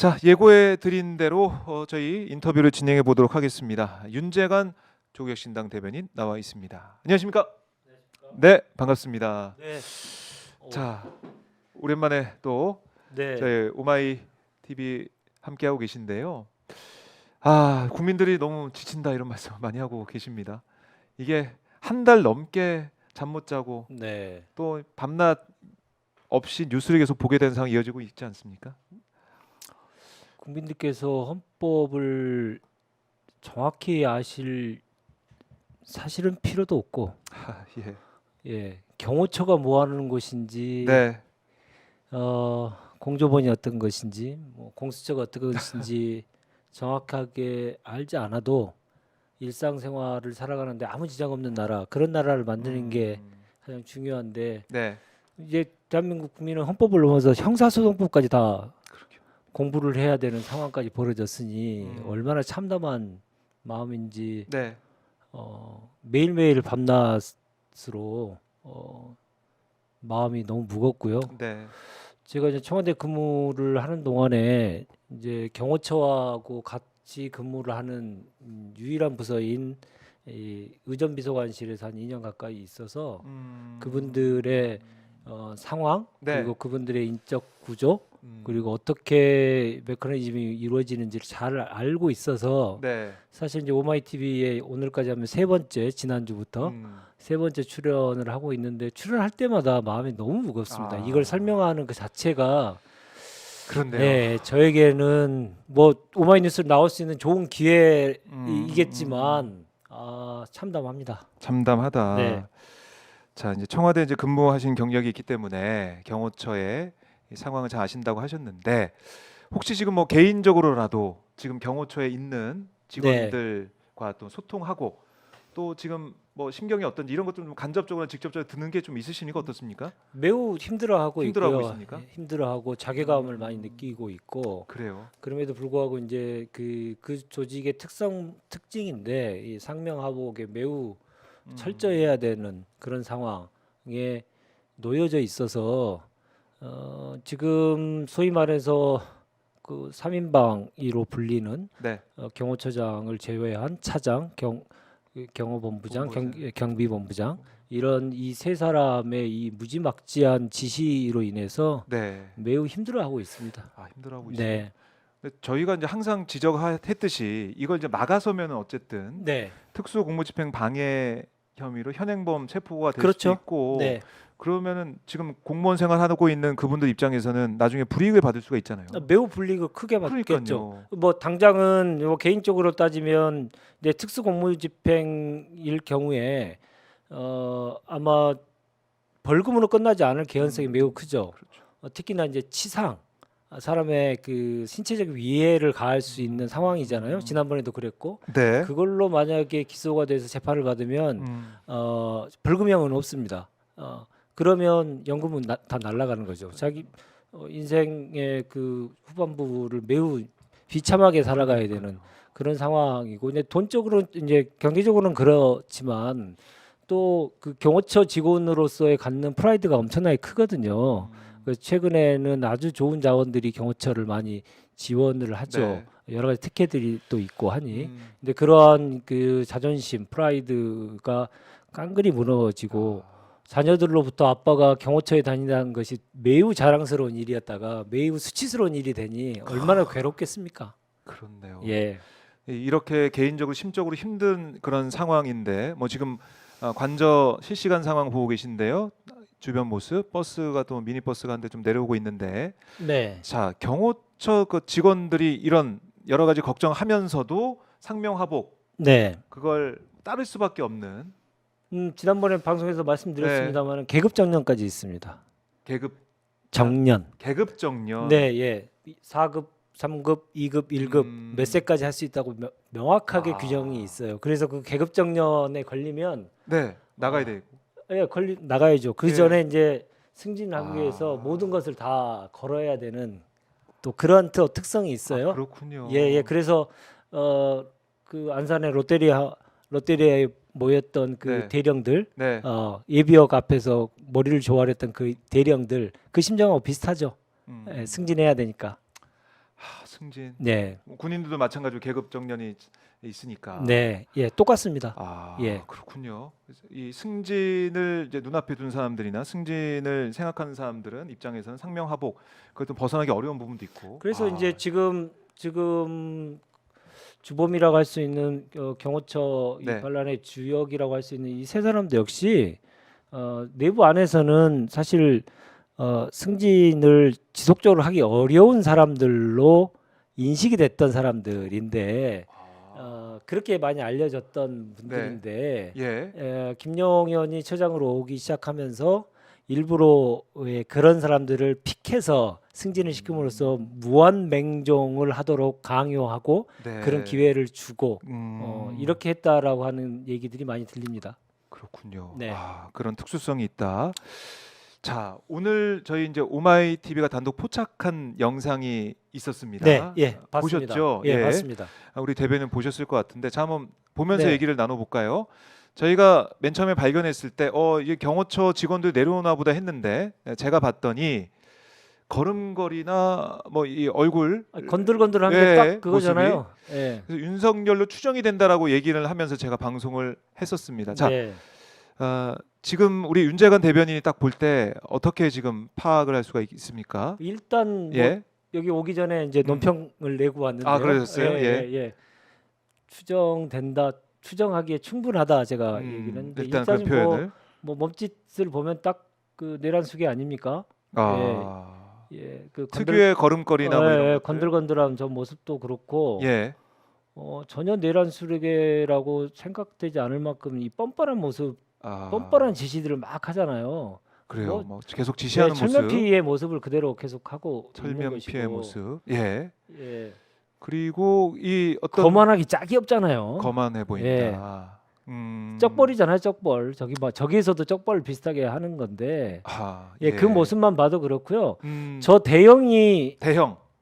자, 예고해 드린 대로 저희 인터뷰를 진행해 보도록 하겠습니다. 윤재관 조국혁신당 대변인 나와 있습니다. 안녕하십니까? 네, 반갑습니다. 네. 자, 오랜만에 또 네. 저희 오마이 TV 함께하고 계신데요. 국민들이 너무 지친다 이런 말씀 많이 하고 계십니다. 이게 한 달 넘게 잠 못 자고 네. 또 밤낮 없이 뉴스를 계속 보게 되는 상황이 이어지고 있지 않습니까? 국민들께서 헌법을 정확히 아실 사실은 필요도 없고, 예. 경호처가 뭐 하는 곳인지, 네. 공조본이 어떤 것인지, 뭐 공수처가 어떤 것인지 정확하게 알지 않아도 일상생활을 살아가는데 아무 지장 없는 나라, 그런 나라를 만드는 게 가장 중요한데, 네. 이제 대한민국 국민은 헌법을 넘어서 형사소송법까지 다 그러게요. 공부를 해야 되는 상황까지 벌어졌으니 음. 얼마나 참담한 마음인지 네. 매일매일 밤낮으로 마음이 너무 무겁고요. 네. 제가 이제 청와대 근무를 하는 동안에 이제 경호처하고 같이 근무를 하는 유일한 부서인 이 의전비서관실에서 한 2년 가까이 있어서 그분들의 상황, 네. 그리고 그분들의 인적 구조, 음. 그리고 어떻게 메커니즘이 이루어지는지를 잘 알고 있어서 네. 사실 이제 오마이 TV에 오늘까지 하면 세 번째, 지난주부터 세 번째 출연을 하고 있는데, 출연할 때마다 마음이 너무 무겁습니다. 이걸 설명하는 그 자체가 그렇네요. 네, 저에게는 뭐 오마이뉴스 나올 수 있는 좋은 기회이겠지만 참담합니다. 참담하다. 네. 자, 이제 청와대 이제 근무하신 경력이 있기 때문에 경호처의 이 상황을 잘 아신다고 하셨는데, 혹시 지금 뭐 개인적으로라도 지금 경호처에 있는 직원들과 또 소통하고 또 지금 뭐 심경이 어떤지 이런 것 좀 간접적으로 직접적으로 듣는 게 좀 있으시니까 어떻습니까? 매우 힘들어하고 있고요. 있습니까? 힘들어하고 자괴감을 많이 느끼고 있고, 그래요. 그럼에도 불구하고 이제 그 조직의 특징인데 이 상명하복에 매우 철저해야 되는 그런 상황에 놓여져 있어서 지금 소위 말해서 그 3인방위로 불리는 네. 경호처장을 제외한 차장, 경호본부장, 경비본부장, 이런 이 세 사람의 이 무지막지한 지시로 인해서 네. 매우 힘들어하고 있습니다. 힘들어하고 있어요. 네, 근데 저희가 이제 항상 지적했듯이 이걸 이제 막아서면은 어쨌든 네, 특수공무집행 방해 혐의로 현행범 체포가 될 그렇죠. 수도 있고, 네, 그러면은 지금 공무원 생활하고 있는 그분들 입장에서는 나중에 불이익을 받을 수가 있잖아요. 매우 불이익을 크게 받겠죠. 그러니까요. 뭐 당장은 뭐 개인적으로 따지면 이제 특수공무집행일 경우에 아마 벌금으로 끝나지 않을 개연성이 매우 크죠. 그렇죠. 특히나 이제 치상, 사람의 그 신체적 위해를 가할 수 있는 상황이잖아요. 지난번에도 그랬고, 네. 그걸로 만약에 기소가 돼서 재판을 받으면 벌금형은 없습니다. 그러면 연금은 다 날아가는 거죠. 자기 인생의 그 후반부를 매우 비참하게 살아가야 되는 그런 상황이고, 근데 돈적으로 이제 경제적으로는 그렇지만 또 그 경호처 직원으로서의 갖는 프라이드가 엄청나게 크거든요. 그래서 최근에는 아주 좋은 자원들이 경호처를 많이 지원을 하죠. 네. 여러 가지 특혜들이 또 있고 하니. 근데 그러한 그 자존심, 프라이드가 깡그리 무너지고, 자녀들로부터 아빠가 경호처에 다닌다는 것이 매우 자랑스러운 일이었다가 매우 수치스러운 일이 되니 얼마나 괴롭겠습니까? 그렇네요. 예. 이렇게 개인적으로 심적으로 힘든 그런 상황인데, 뭐 지금 관저 실시간 상황 보고 계신데요. 주변 모습, 버스가 또 미니버스가 한 대 좀 내려오고 있는데, 네. 자, 경호처 그 직원들이 이런 여러 가지 걱정하면서도 상명하복 네. 그걸 따를 수밖에 없는 지난번에 방송에서 말씀드렸습니다만 계급 정년까지 있습니다. 계급 정년. 계급 정년. 네, 예. 4급, 3급, 2급, 1급 몇 세까지 할 수 있다고 명확하게 규정이 있어요. 그래서 그 계급 정년에 걸리면 네, 나가야 되고. 나가야죠. 그 예. 전에 이제 승진하기 위해서 모든 것을 다 걸어야 되는 또 그런 특성이 있어요. 그렇군요. 예. 그래서 그 안산의 롯데리아에 모였던 그 네. 대령들, 네. 예비역 앞에서 머리를 조아렸던 그 대령들, 그 심정하고 비슷하죠. 예, 승진해야 되니까. 승진. 네, 군인들도 마찬가지로 계급 정년이 있으니까. 네, 예, 똑같습니다. 아, 예. 그렇군요. 그래서 이 승진을 이제 눈앞에 둔 사람들이나 승진을 생각하는 사람들은 입장에서는 상명하복 그것도 벗어나기 어려운 부분도 있고. 그래서 아, 이제 지금 주범이라고 할 수 있는 경호처 이 네. 반란의 주역이라고 할 수 있는 이 세 사람도 역시 내부 안에서는 사실 승진을 지속적으로 하기 어려운 사람들로 인식이 됐던 사람들인데 그렇게 많이 알려졌던 분들인데 예. 김용현이 처장으로 오기 시작하면서 일부러 왜 그런 사람들을 픽해서 승진을 시킴으로써 무한 맹종을 하도록 강요하고 네. 그런 기회를 주고 이렇게 했다라고 하는 얘기들이 많이 들립니다. 그렇군요. 네. 아, 그런 특수성이 있다. 자, 오늘 저희 이제 오마이 TV가 단독 포착한 영상이 있었습니다. 네, 예, 봤습니다. 보셨죠? 예, 봤습니다. 아, 우리 대변인 보셨을 것 같은데, 자 한번 보면서 네. 얘기를 나눠볼까요? 저희가 맨 처음에 발견했을 때, 이게 경호처 직원들 내려오나 보다 했는데, 제가 봤더니 걸음걸이나 뭐 이 얼굴 건들건들한 예, 게 딱 그거잖아요. 예. 그래서 윤석열로 추정이 된다라고 얘기를 하면서 제가 방송을 했었습니다. 자, 네. 지금 우리 윤재관 대변인이 딱 볼 때 어떻게 지금 파악을 할 수가 있습니까? 일단 뭐 예. 여기 오기 전에 이제 논평을 내고 왔는데요. 아, 그러셨어요? 예. 추정된다, 추정하기에 충분하다 제가 얘기를 했는데 일단 그 일단은 표현을 뭐 몸짓을 보면 딱 그 내란숙이 아닙니까? 예, 그 특유의 걸음걸이나 뭐 이런 것들. 건들건들한 저 모습도 그렇고 예. 전혀 내란수르게라고 생각되지 않을 만큼 이 뻔뻔한 모습, 뻔뻔한 지시들을 막 하잖아요. 그래요. 뭐 계속 지시하는 모습. 철면피의 모습을 그대로 계속 하고 있는 철면피의 것이고. 모습. 예. 예. 그리고 이 어떤 거만하기 짝이 없잖아요. 거만해 보인다. 쩍벌이잖아요, 쩍벌. 저기에서도 쩍벌 비슷하게 하는 건데. 예. 그 모습만 봐도 그렇고요. 대형 저 대형이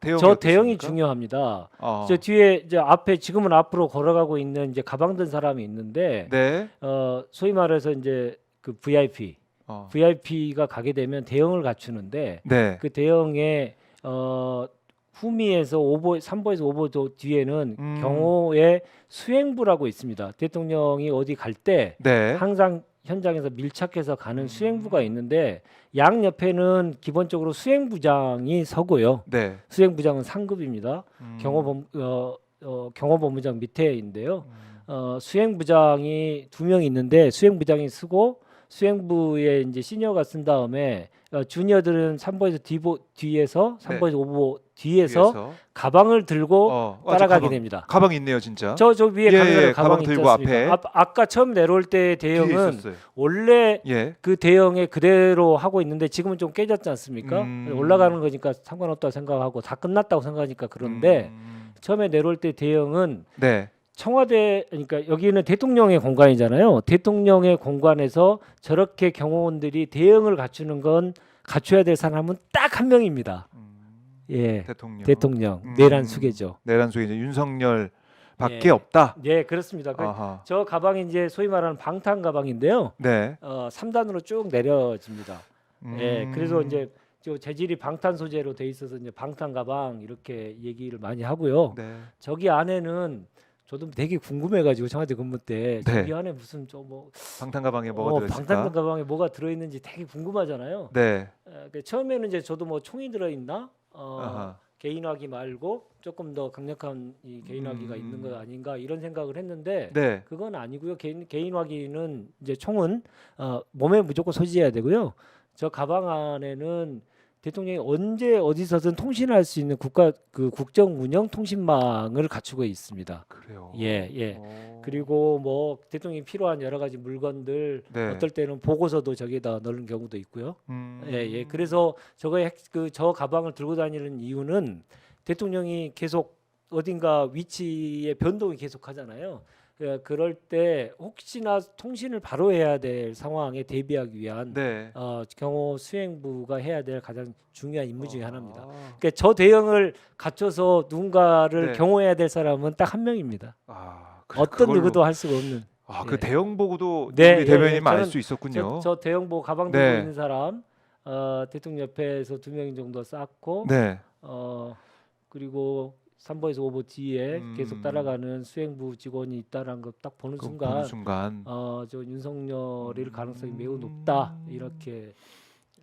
어떻습니까? 중요합니다. 저 뒤에 이제 앞에 지금은 앞으로 걸어가고 있는 이제 가방 든 사람이 있는데 네. 소위 말해서 이제 그 VIP가 가게 되면 대형을 갖추는데 네. 그 대형의 후미에서 3보에서 5보 뒤에는 경호의 수행부라고 있습니다. 대통령이 어디 갈 때 네. 항상 현장에서 밀착해서 가는 수행부가 있는데 양 옆에는 기본적으로 수행부장이 서고요. 네. 수행부장은 상급입니다. 경호본부장 밑에인데요. 수행부장이 2명 있는데 수행부장이 쓰고 수행부에 이제 시니어가 쓴 다음에 주니어들은 3보에서 뒤에서 3보에서 5보 뒤에서 가방을 들고 따라가게 됩니다. 가방 있네요, 진짜. 저 위에 가면 가방 있지 들고 않습니까? 앞에. 아까 처음 내려올 때 대형은 원래 그 대형에 그대로 하고 있는데 지금은 좀 깨졌지 않습니까? 올라가는 거니까 상관없다고 생각하고 다 끝났다고 생각하니까 그런데 처음에 내려올 때 대형은 청와대, 그러니까 여기는 대통령의 공간이잖아요. 대통령의 공간에서 저렇게 경호원들이 대응을 갖추는 건 갖춰야 될 사람은 딱 한 명입니다. 예, 대통령. 내란수계죠. 내란수계 윤석열밖에 없다. 예, 그렇습니다. 저 가방이 이제 소위 말하는 방탄 가방인데요. 3단으로 쭉 내려집니다. 예, 그래서 이제 저 재질이 방탄 소재로 돼 있어서 이제 방탄 가방 이렇게 얘기를 많이 하고요. 저기 안에는 저도 되게 궁금해가지고 청와대 근무 때 저기 안에 무슨 방탄 가방에 뭐가 들어있을까? 방탄 가방에 뭐가 들어있는지 되게 궁금하잖아요. 처음에는 이제 저도 뭐 총이 들어있나 개인화기 말고 조금 더 강력한 이 개인화기가 있는 거 아닌가 이런 생각을 했는데 그건 아니고요. 개인화기는 이제 총은 몸에 무조건 소지해야 되고요. 저 가방 안에는 대통령이 언제 어디서든 통신할 수 있는 국정 운영 통신망을 갖추고 있습니다. 그래요. 예. 그리고 뭐 대통령이 필요한 여러 가지 물건들 어떨 때는 보고서도 저기에다 넣는 경우도 있고요. 예. 그래서 저 가방을 들고 다니는 이유는 대통령이 계속 어딘가 위치의 변동이 계속 하잖아요. 그럴 때 혹시나 통신을 바로 해야 될 상황에 대비하기 위한 경호 수행부가 해야 될 가장 중요한 임무 중에 하나입니다. 그러니까 저 대형을 갖춰서 누군가를 경호해야 될 사람은 딱 한 명입니다. 어떤 누구도 할 수가 없는. 그 대형 보고도 우리 대변인만 알 수 있었군요. 저 대형 보고 가방 들고 있는 사람 대통령 옆에서 2명 정도 쌓고 그리고 3번에서 5번 뒤에 계속 음. 따라가는 수행부 직원이 있다는 거 딱 보는 그거 순간 보는 순간 저 윤석열일 가능성이 매우 높다 이렇게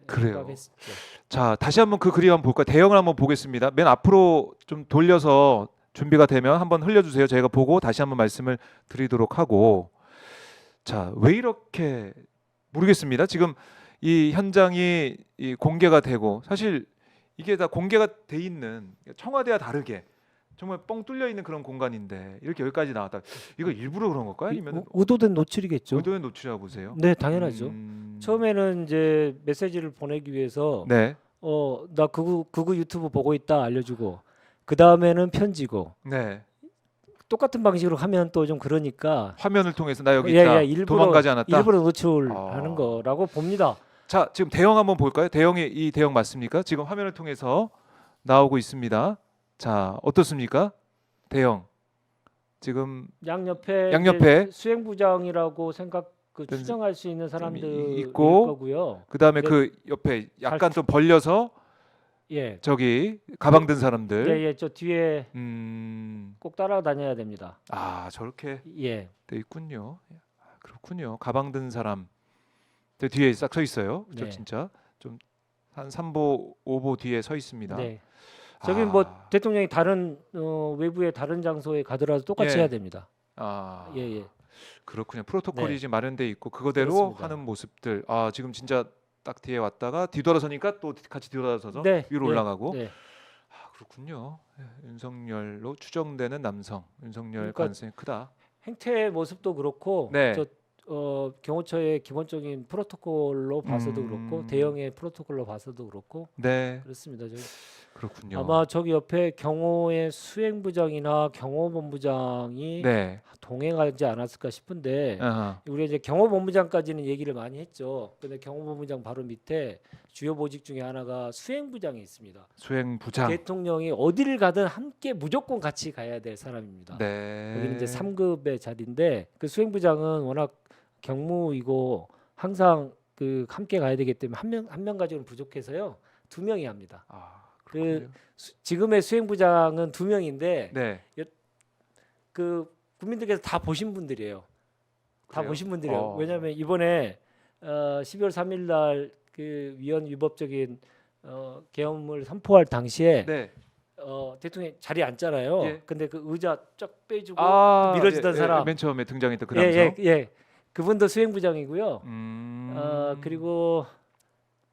그래요. 생각했죠. 자, 다시 한번 그 그림 한번 볼까요? 대형을 한번 보겠습니다. 맨 앞으로 좀 돌려서 준비가 되면 한번 흘려주세요. 저희가 보고 다시 한번 말씀을 드리도록 하고. 자, 왜 이렇게 모르겠습니다. 지금 이 현장이 이 공개가 되고 사실 이게 다 공개가 돼 있는 청와대와 다르게 정말 뻥 뚫려 있는 그런 공간인데 이렇게 여기까지 나왔다. 이거 일부러 그런 걸까요? 아니면 의도된 노출이겠죠. 의도의 노출이라고 보세요? 네, 당연하죠. 음. 처음에는 이제 메시지를 보내기 위해서 네, 나 그거 유튜브 보고 있다 알려주고 그 다음에는 편지고 네. 똑같은 방식으로 하면 또 좀 그러니까 화면을 통해서 나 여기 예, 있다. 예, 일부러- 도망가지 않았다. 일부러 노출하는 아. 거라고 봅니다. 자, 지금 대형 한번 볼까요? 대형이 이 대형 맞습니까? 지금 화면을 통해서 나오고 있습니다. 자, 어떻습니까? 대형. 지금 양옆에 양옆에 이제 수행부장이라고 좀 추정할 수 있는 사람들일 있고, 거고요. 그다음에 네. 그 옆에 약간 좀 벌려서 예, 저기 가방 든 사람들. 예, 예, 저 뒤에 꼭 따라다녀야 됩니다. 아, 저렇게 예, 돼 있군요. 아, 그렇군요. 가방 든 사람. 저 뒤에 싹 서 있어요. 저 네. 진짜 좀 한 3보, 5보 뒤에 서 있습니다. 네. 저기 뭐 아, 대통령이 다른 외부의 다른 장소에 가더라도 똑같이 예. 해야 됩니다. 아, 예, 예. 그렇군요. 프로토콜이 네. 지금 마련돼 있고 그거대로 그렇습니다. 하는 모습들. 아, 지금 진짜 딱 뒤에 왔다가 뒤돌아서니까 또 같이 뒤돌아서서 네, 위로 네, 올라가고. 네. 아, 그렇군요. 예, 윤석열로 추정되는 남성. 윤석열 그러니까 가능성이 크다. 행태 모습도 그렇고 네. 경호처의 기본적인 프로토콜로 봐서도 음. 그렇고 대형의 프로토콜로 봐서도 그렇고 네, 그렇습니다. 그렇군요. 아마 저기 옆에 경호의 수행부장이나 경호본부장이 네. 동행하지 않았을까 싶은데 아하. 우리 이제 경호본부장까지는 얘기를 많이 했죠. 근데 경호본부장 바로 밑에 주요 보직 중에 하나가 수행부장이 있습니다. 수행부장. 대통령이 어디를 가든 함께 무조건 같이 가야 될 사람입니다. 네. 여기는 이제 3급의 자리인데 그 수행부장은 워낙 경무이고 항상 그 함께 가야 되기 때문에 한 명 가지고는 부족해서요. 2명이 합니다. 아, 그 그렇군요. 지금의 수행부장은 2명인데 네. 그 국민들께서 다 보신 분들이에요. 다 그래요? 보신 분들이에요. 어. 왜냐하면 이번에 12월 3일 날 그 위헌 위법적인 계엄을 선포할 당시에 네. 대통령이 자리에 앉잖아요. 예. 근데 그 의자 쫙 빼주고 아, 밀어주던 예, 사람. 맨 처음에 등장했던 그 예, 남성. 예, 예. 그분도 수행부장이고요. 그리고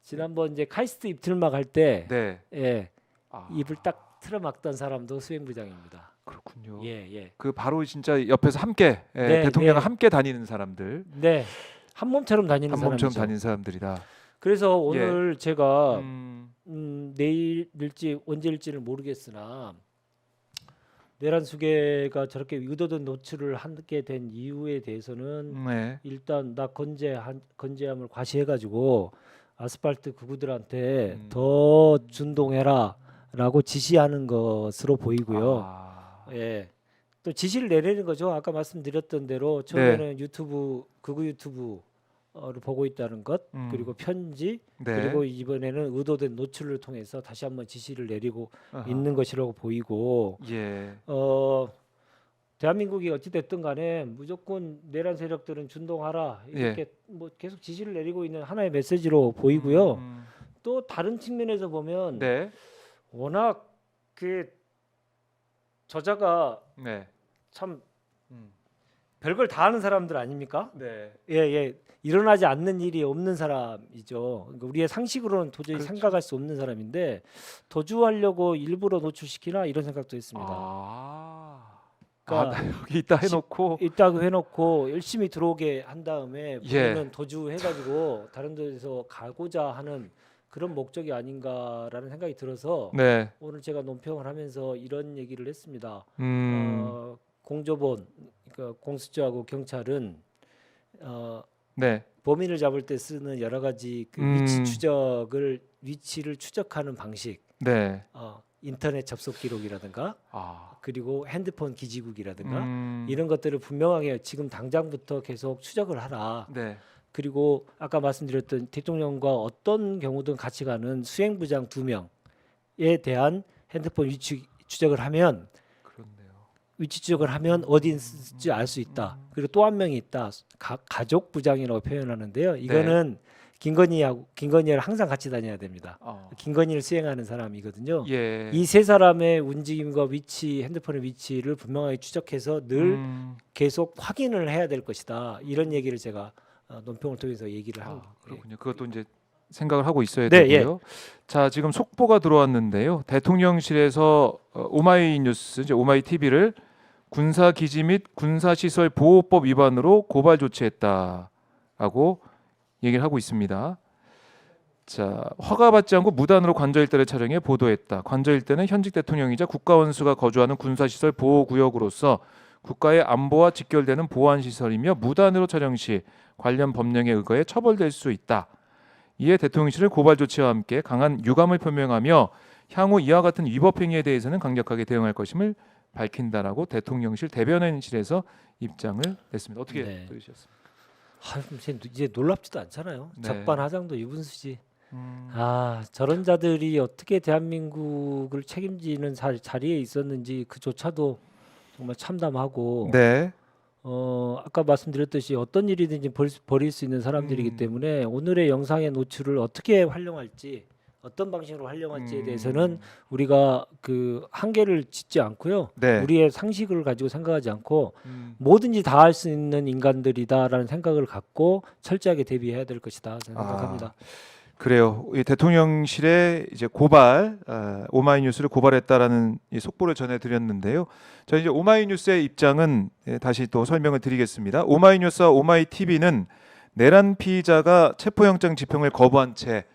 지난번 이제 카이스트 입틀막 할 때 네. 예, 아, 입을 딱 틀어막던 사람도 수행부장입니다. 그렇군요. 예, 예. 그 바로 진짜 옆에서 함께 네, 대통령과 네. 함께 다니는 사람들, 네. 한 몸처럼 다니는 한 몸처럼 사람이죠. 다니는 사람들이다. 그래서 오늘 제가 내일일지 언제일지는 모르겠으나 내란 수계가 저렇게 의도된 노출을 하게 된 이유에 대해서는 네. 일단 나 건재함을 과시해가지고 아스팔트 구구들한테 음. 더 준동해라라고 지시하는 것으로 보이고요. 아, 예. 또 지시를 내리는 거죠. 아까 말씀드렸던 대로 처음에는 유튜브 극우 유튜브를 보고 있다는 것, 그리고 편지, 네. 그리고 이번에는 의도된 노출을 통해서 다시 한번 지시를 내리고 아하. 있는 것이라고 보이고 예. 대한민국이 어찌 됐든 간에 무조건 내란 세력들은 준동하라 이렇게 예. 뭐 계속 지시를 내리고 있는 하나의 메시지로 보이고요. 음. 또 다른 측면에서 보면 네. 워낙 그 저자가 네. 참 음. 별걸 다 하는 사람들 아닙니까? 네. 예, 예. 일어나지 않는 일이 없는 사람이죠. 그러니까 우리의 상식으로는 도저히 그렇죠. 생각할 수 없는 사람인데 도주하려고 일부러 노출시키나 이런 생각도 했습니다. 아, 그러니까 나 여기 있다 해놓고 있다고 해놓고 열심히 들어오게 한 다음에 예. 본인은 도주해가지고 다른 데서 가고자 하는 그런 목적이 아닌가라는 생각이 들어서 네. 오늘 제가 논평을 하면서 이런 얘기를 했습니다. 음. 공조본, 그러니까 공수처하고 경찰은 네. 범인을 잡을 때 쓰는 여러 가지 그 위치를 추적하는 방식, 네. 인터넷 접속 기록이라든가 아. 그리고 핸드폰 기지국이라든가 음. 이런 것들을 분명하게 지금 당장부터 계속 추적을 하라. 네. 그리고 아까 말씀드렸던 대통령과 어떤 경우든 같이 가는 수행부장 2명에 대한 핸드폰 위치 추적을 하면 그렇네요. 위치 추적을 하면 어디 있을지 알 수 있다. 그리고 또 한 명이 있다. 가족 부장이라고 표현하는데요. 이거는 김건희를 항상 같이 다녀야 됩니다. 김건희를 수행하는 사람이거든요. 예. 이 세 사람의 움직임과 위치, 핸드폰의 위치를 분명하게 추적해서 늘 계속 확인을 해야 될 것이다. 이런 얘기를 제가 논평을 통해서 얘기를 한. 그렇군요. 그것도 이제 생각을 하고 있어야 네, 되고요. 자, 지금 속보가 들어왔는데요. 대통령실에서 오마이뉴스, 이제 오마이 TV를 군사 기지 및 군사 시설 보호법 위반으로 고발 조치했다라고 얘기를 하고 있습니다. 자, 허가받지 않고 무단으로 관저 일대를 촬영해 보도했다. 관저 일대는 현직 대통령이자 국가원수가 거주하는 군사시설 보호구역으로서 국가의 안보와 직결되는 보안시설이며 무단으로 촬영 시 관련 법령에 의거해 처벌될 수 있다. 이에 대통령실은 고발 조치와 함께 강한 유감을 표명하며 향후 이와 같은 위법 행위에 대해서는 강력하게 대응할 것임을 밝힌다라고 대통령실 대변인실에서 입장을 냈습니다. 어떻게 들으셨습니까? 이제 놀랍지도 않잖아요. 네. 적반하장도 유분수지. 저런 자들이 어떻게 대한민국을 책임지는 자리에 있었는지 그조차도 정말 참담하고. 네. 아까 말씀드렸듯이 어떤 일이든지 벌일 수 있는 사람들이기 때문에 오늘의 영상의 노출을 어떻게 활용할지, 어떤 방식으로 활용할지에 대해서는 우리가 그 한계를 짓지 않고요. 네. 우리의 상식을 가지고 생각하지 않고 뭐든지 다 할 수 있는 인간들이다라는 생각을 갖고 철저하게 대비해야 될 것이다 생각합니다. 그래요. 이 대통령실에 이제 고발, 오마이뉴스를 고발했다라는 이 속보를 전해드렸는데요. 저희 이제 오마이뉴스의 입장은 다시 또 설명을 드리겠습니다. 오마이뉴스와 오마이TV는 내란 피의자가 체포영장 집행을 거부한 채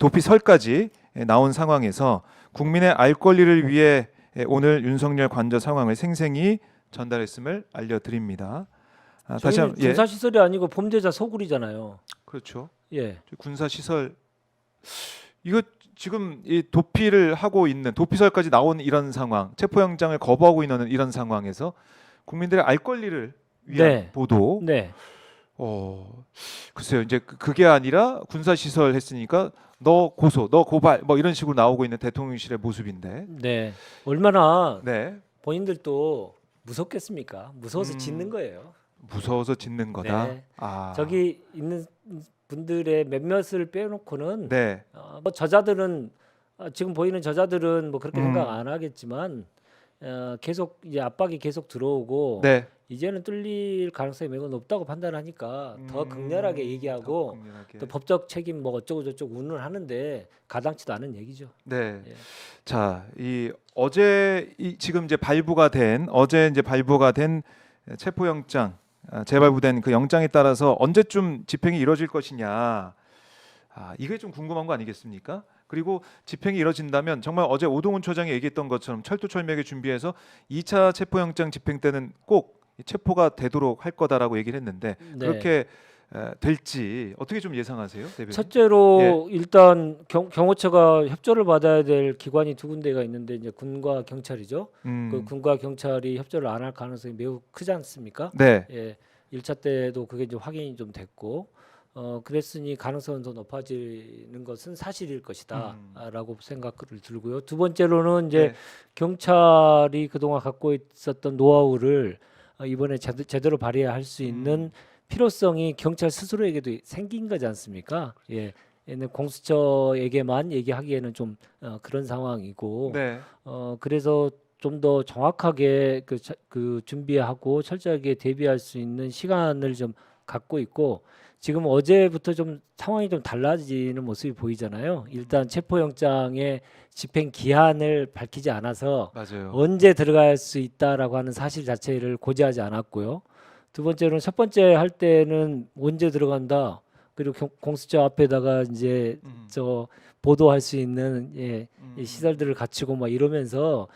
도피설까지 나온 상황에서 국민의 알 권리를 위해 오늘 윤석열 관저 상황을 생생히 전달했음을 알려드립니다. 다시 한번 군사 시설이 아니고 범죄자 소굴이잖아요. 그렇죠. 예. 군사 시설 이거 지금 이 도피를 하고 있는 도피설까지 나온 이런 상황, 체포영장을 거부하고 있는 이런 상황에서 국민들의 알 권리를 위한 보도. 네. 글쎄요. 이제 그게 아니라 군사 시설 했으니까 너 고소, 너 고발 뭐 이런 식으로 나오고 있는 대통령실의 모습인데. 네. 얼마나 네. 본인들도 무섭겠습니까? 무서워서 짓는 거예요. 무서워서 짓는 거다. 네. 저기 있는 분들의 몇몇을 빼놓고는 네. 뭐 저자들은 지금 보이는 저자들은 뭐 그렇게 생각 안 하겠지만 계속 이제 압박이 계속 들어오고 네. 이제는 뚫릴 가능성이 매우 높다고 판단하니까 더 극렬하게 얘기하고 또 법적 책임 뭐 어쩌고 저쩌고 운운을 하는데 가당치도 않은 얘기죠. 네. 예. 자, 지금 이제 발부가 된 체포영장 재발부된 그 영장에 따라서 언제쯤 집행이 이루어질 것이냐, 이게 좀 궁금한 거 아니겠습니까? 그리고 집행이 이루어진다면 정말 어제 오동훈 처장이 얘기했던 것처럼 철두철미하게 준비해서 2차 체포영장 집행 때는 꼭 체포가 되도록 할 거다라고 얘기를 했는데 그렇게 될지 어떻게 좀 예상하세요, 대변인? 첫째로 일단 경호처가 협조를 받아야 될 기관이 두 군데가 있는데 이제 군과 경찰이죠. 그 군과 경찰이 협조를 안 할 가능성이 매우 크지 않습니까? 네. 예, 1차 때도 그게 이제 확인이 좀 됐고, 그랬으니 가능성은 더 높아지는 것은 사실일 것이다라고 생각을 들고요. 두 번째로는 이제 경찰이 그동안 갖고 있었던 노하우를 이번에 제대로 발휘할 수 있는 필요성이 경찰 스스로에게도 생긴 거지 않습니까? 예, 얘는 공수처에게만 얘기하기에는 좀 그런 상황이고, 네. 그래서 좀 더 정확하게 그 준비하고 철저하게 대비할 수 있는 시간을 좀 갖고 있고, 지금 어제부터 좀 상황이 좀 달라지는 모습이 보이잖아요. 일단 체포영장의 집행 기한을 밝히지 않아서 맞아요. 언제 들어갈 수 있다라고 하는 사실 자체를 고지하지 않았고요. 두 번째로는 첫 번째 할 때는 언제 들어간다. 그리고 공수처 앞에다가 이제 보도할 수 있는 이 시설들을 갖추고 막 이러면서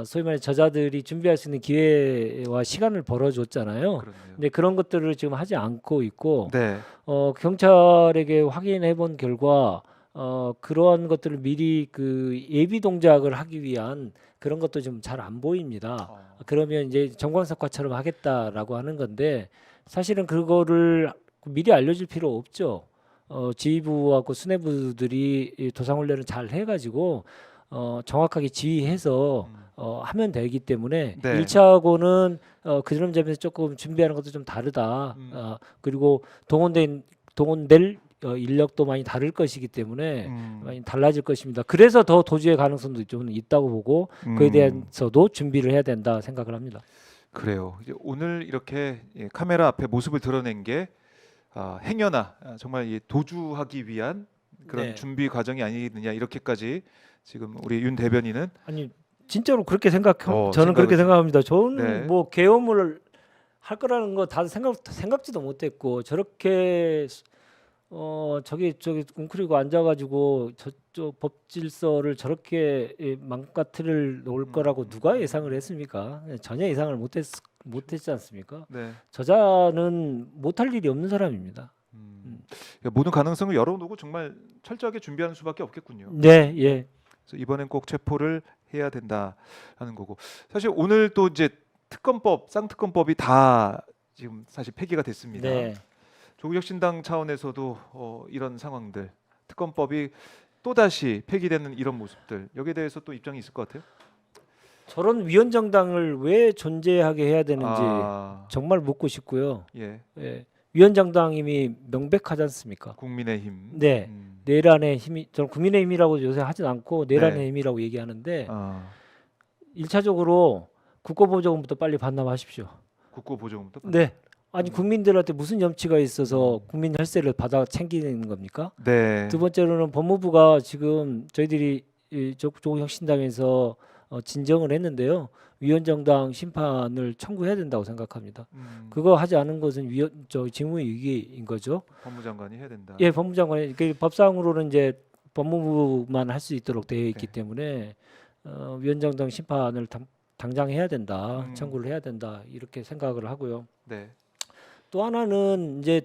소위 말해 저자들이 준비할 수 있는 기회와 시간을 벌어줬잖아요. 그렇네요. 근데 그런 것들을 지금 하지 않고 있고, 네. 경찰에게 확인해본 결과 그러한 것들을 미리 그 예비 동작을 하기 위한 그런 것도 좀 잘 안 보입니다. 그러면 이제 정광석화처럼 하겠다라고 하는 건데 사실은 그거를 미리 알려줄 필요 없죠. 지휘부하고 수뇌부들이 도상훈련을 잘 해가지고 정확하게 지휘해서 하면 되기 때문에 네. 1차하고는 그 점에서 조금 준비하는 것도 좀 다르다. 그리고 동원될 인력도 많이 다를 것이기 때문에 많이 달라질 것입니다. 그래서 더 도주의 가능성도 좀 있다고 보고 그에 대해서도 준비를 해야 된다 생각을 합니다. 그래요. 이제 오늘 이렇게 카메라 앞에 모습을 드러낸 게 행여나 정말 이 도주하기 위한 그런 네. 준비 과정이 아니느냐 이렇게까지 지금 우리 윤 대변인은 아니 진짜로 그렇게 저는 생각을 그렇게 생각합니다. 저는 네. 뭐 계엄을 할 거라는 거 다 생각지도 못했고 저렇게 저기 웅크리고 앉아가지고 저쪽 법 질서를 저렇게 망가뜨릴 놓을 거라고 누가 예상을 했습니까? 전혀 예상을 못했지 않습니까? 네. 저자는 못할 일이 없는 사람입니다. 그러니까 모든 가능성을 열어놓고 정말 철저하게 준비하는 수밖에 없겠군요. 네, 예. 그래서 이번엔 꼭 체포를 해야 된다라는 거고 사실 오늘 또 이제 쌍특검법이 다 지금 사실 폐기가 됐습니다. 네. 조국혁신당 차원에서도 이런 상황들 특검법이 또 다시 폐기되는 이런 모습들 여기에 대해서 또 입장이 있을 것 같아요. 저런 위원장당을 왜 존재하게 해야 되는지 정말 묻고 싶고요. 예, 예. 위원장당임이 명백하지 않습니까? 국민의힘. 네. 내란의 힘이 저는 국민의힘이라고 요새 하진 않고 내란의 네. 힘이라고 얘기하는데 1차적으로 국고보조금부터 빨리 반납하십시오. 국고보조금부터. 네. 아니 국민들한테 무슨 염치가 있어서 국민 혈세를 받아 챙기는 겁니까? 네. 두 번째로는 법무부가 지금 저희들이 조국혁신당에서 진정을 했는데요. 위원장당 심판을 청구해야 된다고 생각합니다. 그거 하지 않은 것은 직무유기인 거죠. 법무장관이 해야 된다. 예, 법무장관이 법상으로는 이제 법무부만 할 수 있도록 되어 있기 네. 때문에 위원장당 심판을 당장 해야 된다, 청구를 해야 된다 이렇게 생각을 하고요. 네. 또 하나는 이제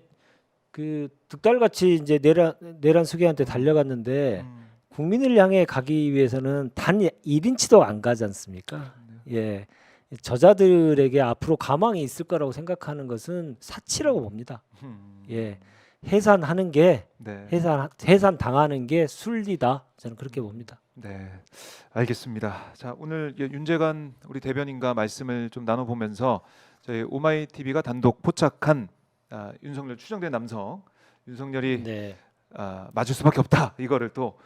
그 득달같이 이제 내란 수계한테 달려갔는데 국민을 향해 가기 위해서는 단 1인치도 안 가지 않습니까? 예. 저자들에게 앞으로 가망이 있을 거라고 생각하는 것은 사치라고 봅니다. 예. 해산하는 게 네. 해산 당하는 게 순리다. 저는 그렇게 봅니다. 네, 알겠습니다. 자, 오늘 윤재관 우리 대변인과 말씀을 좀 나눠보면서 저희 오마이 TV가 단독 포착한 윤석열 추정된 남성 윤석열이 네. 맞을 수밖에 없다. 이거를 또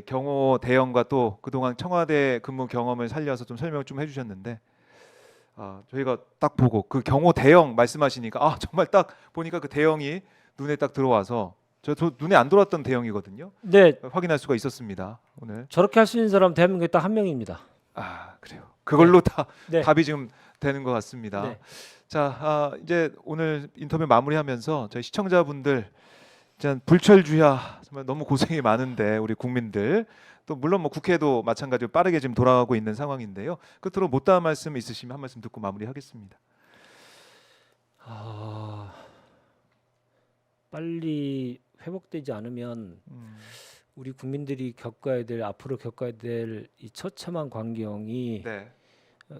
경호 대응과 또 그동안 청와대 근무 경험을 살려서 좀 설명 좀 해주셨는데 저희가 딱 보고 그 경호 대응 말씀하시니까 정말 딱 보니까 그 대응이 눈에 딱 들어와서 저 눈에 안 들어왔던 대응이거든요. 네. 확인할 수가 있었습니다. 오늘. 저렇게 할 수 있는 사람 대한민국에 딱 한 명입니다. 그래요. 그걸로 다 네. 답이 지금 되는 것 같습니다. 네. 자, 이제 오늘 인터뷰 마무리하면서 저희 시청자분들 진짜 불철주야 정말 너무 고생이 많은데 우리 국민들 또 물론 뭐 국회도 마찬가지로 빠르게 지금 돌아가고 있는 상황인데요. 끝으로 못다한 말씀 있으시면 한 말씀 듣고 마무리하겠습니다. 빨리 회복되지 않으면 우리 국민들이 앞으로 겪어야 될 이 처참한 광경이 네.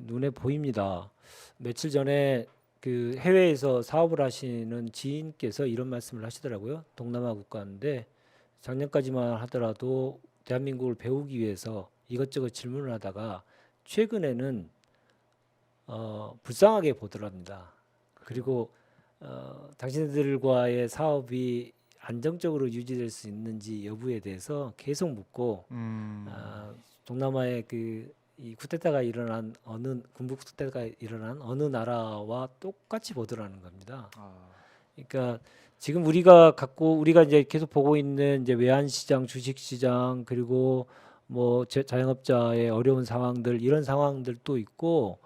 눈에 보입니다. 며칠 전에 그 해외에서 사업을 하시는 지인께서 이런 말씀을 하시더라고요. 동남아 국가인데 작년까지만 하더라도 대한민국을 배우기 위해서 이것저것 질문을 하다가 최근에는 불쌍하게 보더랍니다. 그리고 당신들과의 사업이 안정적으로 유지될 수 있는지 여부에 대해서 계속 묻고 동남아의 이 쿠데타가 일어난 군부 쿠데타가 일어난 어느 나라와 똑같이 보더라는 겁니다. 그러니까 지금 우리가 이제 계속 보고 있는 이제 외환시장, 주식시장 그리고 뭐 자영업자의 어려운 상황들 이런 상황들도 있고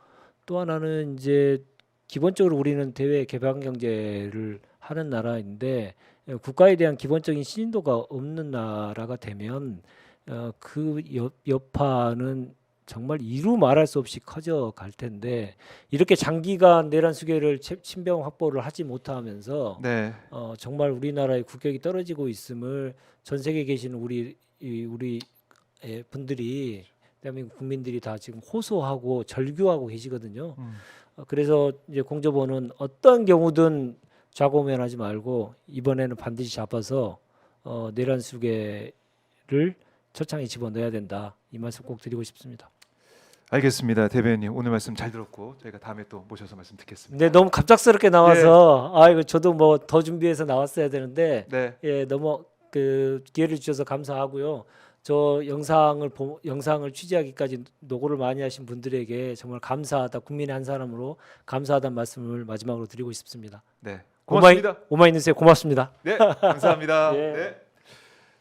또 하나는 이제 기본적으로 우리는 대외 개방 경제를 하는 나라인데 국가에 대한 기본적인 신인도가 없는 나라가 되면 그 여파는 정말 이루 말할 수 없이 커져갈 텐데 이렇게 장기간 내란 수계를 신병 확보를 하지 못하면서 네. 정말 우리나라의 국격이 떨어지고 있음을 전 세계에 계시는 우리 분들이 대한민국 국민들이 다 지금 호소하고 절규하고 계시거든요. 그래서 이제 공조본은 어떤 경우든 좌고우면하지 말고 이번에는 반드시 잡아서 내란 수계를 철창에 집어넣어야 된다. 이 말씀 꼭 드리고 싶습니다. 알겠습니다. 대변인 오늘 말씀 잘 들었고 저희가 다음에 또 모셔서 말씀 듣겠습니다. 네, 너무 갑작스럽게 나와서 이거 저도 뭐 더 준비해서 나왔어야 되는데 네. 예, 너무 그 기회를 주셔서 감사하고요. 저 영상을 취재하기까지 노고를 많이 하신 분들에게 정말 감사하다, 국민의 한 사람으로 감사하다는 말씀을 마지막으로 드리고 싶습니다. 네. 고맙습니다. 오마이뉴스에 고맙습니다. 네, 감사합니다. 예. 네.